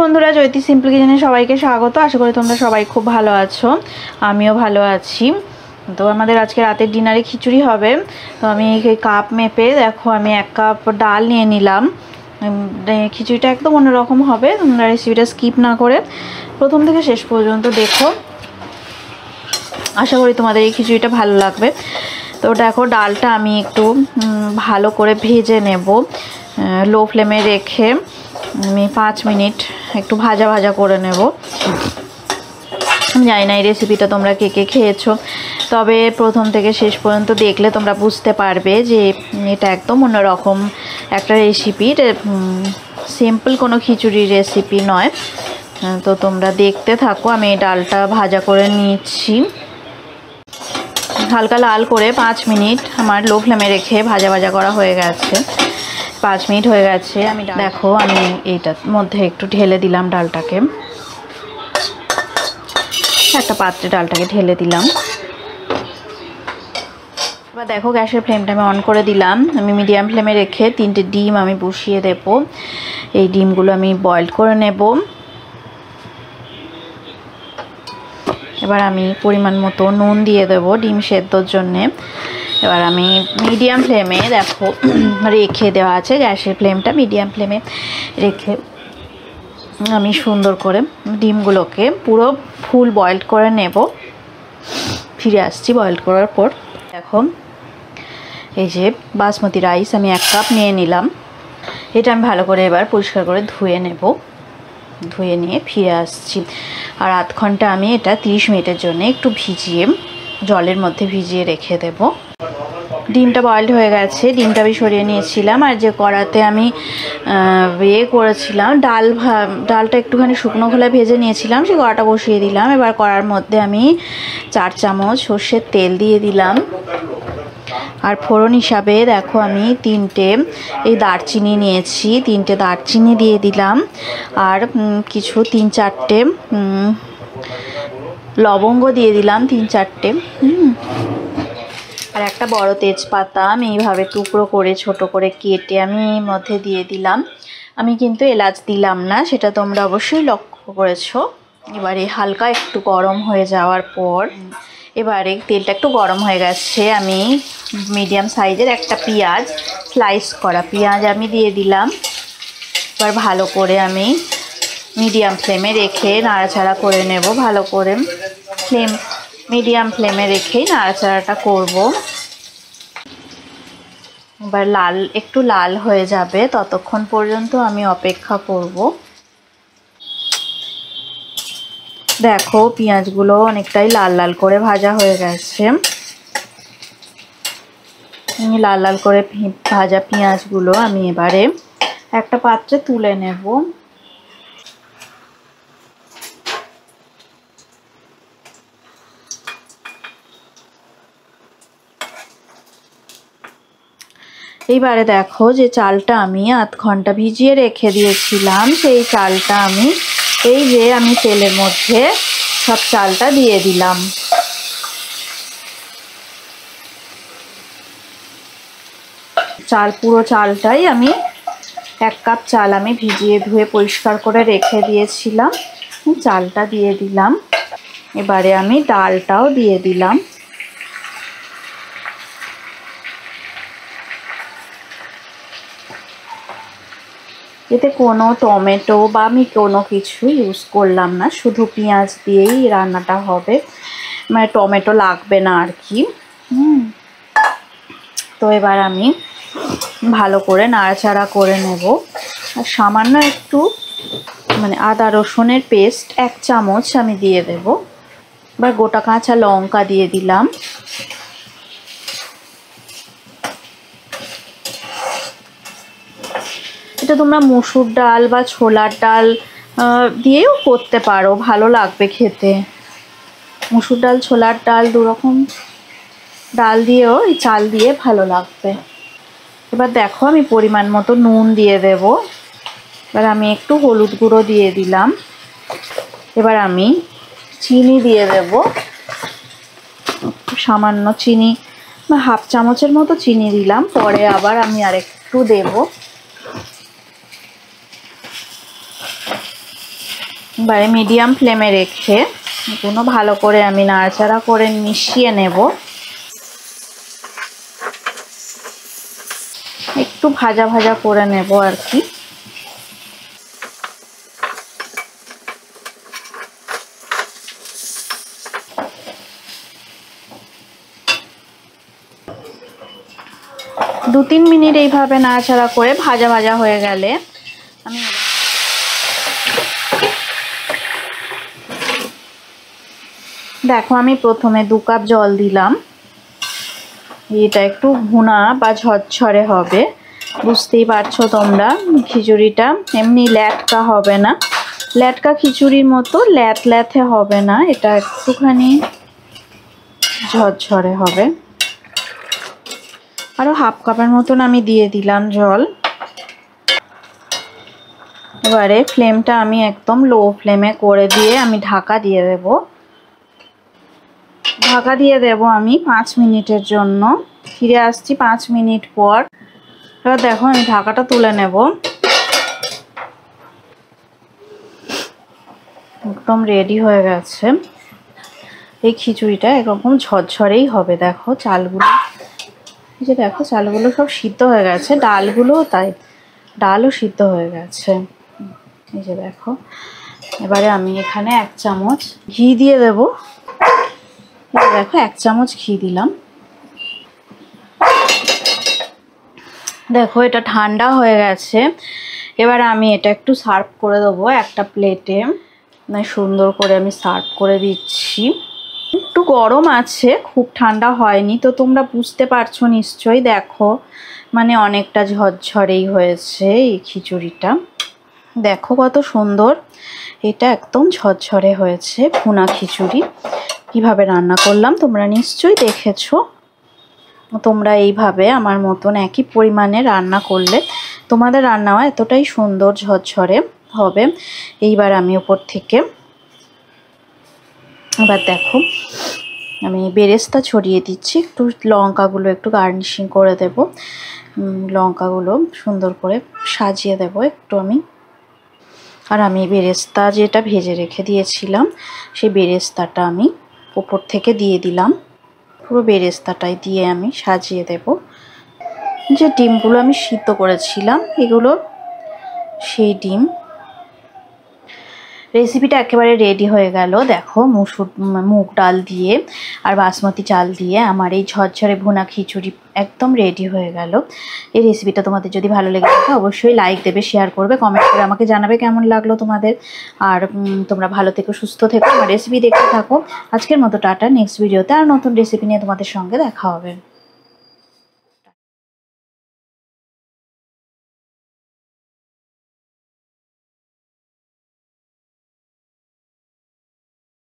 বন্ধুরা, জ্যোতি সিম্পল কিচেনে সবাইকে স্বাগত। আশা করি তোমরা সবাই খুব ভালো আছো, আমিও ভালো আছি। তো আমাদের আজকে রাতের ডিনারে খিচুড়ি হবে। তো আমি এই কাপ মেপে দেখো আমি 1 কাপ ডাল নিয়ে নিলাম। খিচুড়িটা একদম অন্যরকম হবে, তোমরা রেসিপিটা স্কিপ না করে প্রথম থেকে শেষ পর্যন্ত দেখো। আশা করি তোমাদের এই খিচুড়িটা ভালো লাগবে। তো দেখো ডালটা আমি একটু ভালো করে ভেজে নেব, লো ফ্লেমে রেখে আমি 5 মিনিট একটু ভাজা ভাজা করে নেব। জানি না এই রেসিপিটা তোমরা কে কে খেয়েছো, তবে প্রথম থেকে শেষ পর্যন্ত দেখলে তোমরা বুঝতে পারবে যে এটা একদম অন্যরকম একটা রেসিপি, সিম্পল কোনো খিচুড়ির রেসিপি নয়। তো তোমরা দেখতে থাকো। আমি ডালটা ভাজা করে নিচ্ছি, হালকা লাল করে 5 মিনিট আমার লো ফ্লেমে রেখে ভাজা ভাজা করা হয়ে গেছে। 5 মিনিট হয়ে গেছে। আমি দেখো আমি এইটার মধ্যে একটু ঢেলে দিলাম ডালটাকে, একটা পাত্রে ডালটাকে ঢেলে দিলাম। এবার দেখো গ্যাসের ফ্লেমটা আমি অন করে দিলাম। আমি মিডিয়াম ফ্লেমে রেখে 3টে ডিম আমি বসিয়ে দেব। এই ডিমগুলো আমি বয়েল করে নেব। এবার আমি পরিমাণ মতো নুন দিয়ে দেবো ডিম সেদ্ধর জন্যে। এবার আমি মিডিয়াম ফ্লেমে দেখো রেখে দেওয়া আছে, গ্যাসের ফ্লেমটা মিডিয়াম ফ্লেমে রেখে আমি সুন্দর করে ডিমগুলোকে পুরো ফুল বয়েল করে নেব। ফিরে আসছি বয়েল করার পর। দেখো এই যে বাসমতি রাইস আমি 1 কাপ নিয়ে নিলাম। এটা আমি ভালো করে এবার পরিষ্কার করে ধুয়ে নেব। ধুয়ে নিয়ে ফিরে আসছি। আর আধ ঘন্টা আমি এটা 30 মিনিটের জন্য একটু ভিজিয়ে জলের মধ্যে ভিজিয়ে রেখে দেব। ডিমটা বয়েলড হয়ে গেছে, ডিমটা আমি সরিয়ে নিয়েছিলাম। আর যে কড়াতে আমি করেছিলাম ডালটা একটুখানি শুকনো খোলায় ভেজে নিয়েছিলাম, সেই কড়াটা বসিয়ে দিলাম। এবার কড়ার মধ্যে আমি 4 চামচ সর্ষের তেল দিয়ে দিলাম। আর ফোড়ন হিসাবে দেখো আমি 3টে এই দারচিনি নিয়েছি, 3টে দারচিনি দিয়ে দিলাম। আর কিছু 3-4টে লবঙ্গ দিয়ে দিলাম, 3-4টে। আর একটা বড় তেজপাতা আমি এইভাবে টুকরো করে ছোট করে কেটে আমি মধ্যে দিয়ে দিলাম। আমি কিন্তু এলাচ দিলাম না, সেটা তোমরা অবশ্যই লক্ষ্য করেছো। এবারে হালকা একটু গরম হয়ে যাওয়ার পর, এবারে তেলটা একটু গরম হয়ে গেছে, আমি মিডিয়াম সাইজের একটা পেঁয়াজ, স্লাইস করা পেঁয়াজ আমি দিয়ে দিলাম। এবার ভালো করে আমি মিডিয়াম ফ্লেমে রেখে নাড়াচাড়া করে নেব। ভালো করে মিডিয়াম ফ্লেমে রেখেই নাড়াচাড়াটা করব। এবার একটু লাল হয়ে যাবে, ততক্ষণ পর্যন্ত আমি অপেক্ষা করব। দেখো পেঁয়াজগুলো অনেকটাই লাল লাল করে ভাজা হয়ে গেছে। লাল লাল করে ভাজা পেঁয়াজগুলো আমি এবারে একটা পাত্রে তুলে নেব। এইবারে দেখো যে চালটা আমি আধ ঘন্টা ভিজিয়ে রেখে দিয়েছিলাম, সেই চালটা আমি এই যে আমি তেলের মধ্যে সব চালটা দিয়ে দিলাম। পুরো চালটাই আমি 1 কাপ চাল আমি ভিজিয়ে ধুয়ে পরিষ্কার করে রেখে দিয়েছিলাম, চালটা দিয়ে দিলাম। এবারে আমি ডালটাও দিয়ে দিলাম। এতে কোনো টমেটো বা আমি কোনো কিছু ইউজ করলাম না, শুধু পেঁয়াজ দিয়েই রান্নাটা হবে, মানে টমেটো লাগবে না আর কি। তো এবার আমি ভালো করে নাড়াচাড়া করে নেব। আর সামান্য একটু মানে আদা রসুনের পেস্ট 1 চামচ আমি দিয়ে দেব। এবার গোটা কাঁচা লঙ্কা দিয়ে দিলাম। এটা তোমরা মসুর ডাল বা ছোলার ডাল দিয়েও করতে পারো, ভালো লাগবে খেতে। মসুর ডাল ছোলার ডাল দুরকম ডাল দিয়েও এই চাল দিয়ে ভালো লাগবে। এবার দেখো আমি পরিমাণ মতো নুন দিয়ে দেব। এবার আমি একটু হলুদ গুঁড়ো দিয়ে দিলাম। এবার আমি চিনি দিয়ে দেব, সামান্য চিনি, 1/2 চামচের মতো চিনি দিলাম। পরে আবার আমি আরেকটু দেব। এবারে মিডিয়াম ফ্লেমে রেখে এগুলো ভালো করে আমি নাড়াচাড়া করে মিশিয়ে নেব। একটু ভাজা ভাজা করে নেব আর কি। দু তিন মিনিট এইভাবে নাড়াচাড়া করে ভাজা ভাজা হয়ে গেলে আমি দেখো আমি প্রথমে 2 কাপ জল দিলাম। এটা একটু ভুনা বা ঝরঝরে হবে, বুঝতেই পারছো তোমরা। খিচুড়িটা এমনি ল্যাটকা হবে না, ল্যাটকা খিচুড়ির মতো ল্যাথে হবে না, এটা একটুখানি ঝরঝরে হবে। আরও হাফ কাপের মতন আমি দিয়ে দিলাম জল। এবারে ফ্লেমটা আমি একদম লো ফ্লেমে করে দিয়ে আমি ঢাকা দিয়ে দেব। ঢাকা দিয়ে দেব আমি 5 মিনিটের জন্য। ফিরে আসছি 5 মিনিট পর। এবার দেখো আমি ঢাকাটা তুলে নেব। একদম রেডি হয়ে গেছে। এই খিচুড়িটা এরকম ঝরঝরেই হবে। দেখো চালগুলো, এই যে দেখো চালগুলো সব সিদ্ধ হয়ে গেছে, ডালগুলোও তাই, ডালও সিদ্ধ হয়ে গেছে। এই যে দেখো, এবারে আমি এখানে 1 চামচ ঘি দিয়ে দেব। দেখো 1 চামচ ঘি দিলাম। দেখো এটা ঠান্ডা হয়ে গেছে। এবার আমি এটা একটু সার্ভ করে দেবো একটা প্লেটে। সুন্দর করে আমি সার্ভ করে দিচ্ছি। একটু গরম আছে, খুব ঠান্ডা হয়নি, তো তোমরা বুঝতে পারছো নিশ্চয়ই। দেখো মানে অনেকটা ঝরঝরেই হয়েছে এই খিচুড়িটা। দেখো কত সুন্দর, এটা একদম ঝরঝরে হয়েছে ভুনা খিচুড়ি। কিভাবে রান্না করলাম তোমরা নিশ্চয়ই দেখেছো। তোমরা এইভাবে আমার মতন একই পরিমাণে রান্না করলে তোমাদের রান্নাও এতটাই সুন্দর ঝরঝরে হবে। এইবার আমি উপর থেকে এবার দেখো আমি বেরেস্তা ছড়িয়ে দিচ্ছি। একটু লঙ্কাগুলো একটু গার্নিশিং করে দেব, লঙ্কাগুলো সুন্দর করে সাজিয়ে দেব একটু আমি। আর আমি বেরেস্তা যেটা ভেজে রেখে দিয়েছিলাম সেই বেরেস্তাটা আমি উপর থেকে দিয়ে দিলাম। পুরো বেরেস্তাটাই দিয়ে আমি সাজিয়ে দেব। যে ডিমগুলো আমি সিদ্ধ করেছিলাম এগুলো, সেই ডিম। রেসিপিটা একেবারে রেডি হয়ে গেল। দেখো মুগ ডাল দিয়ে আর বাসমতি চাল দিয়ে আমার এই ঝরঝরে ভুনা খিচুড়ি একদম রেডি হয়ে গেল। এই রেসিপিটা তোমাদের যদি ভালো লেগে থাকে অবশ্যই লাইক দেবে, শেয়ার করবে, কমেন্ট করে আমাকে জানাবে কেমন লাগলো তোমাদের। আর তোমরা ভালো থেকো, সুস্থ থেকো, আমার রেসিপি দেখতে থাকো। আজকের মতো টাটা। নেক্সট ভিডিওতে আর নতুন রেসিপি নিয়ে তোমাদের সঙ্গে দেখা হবে।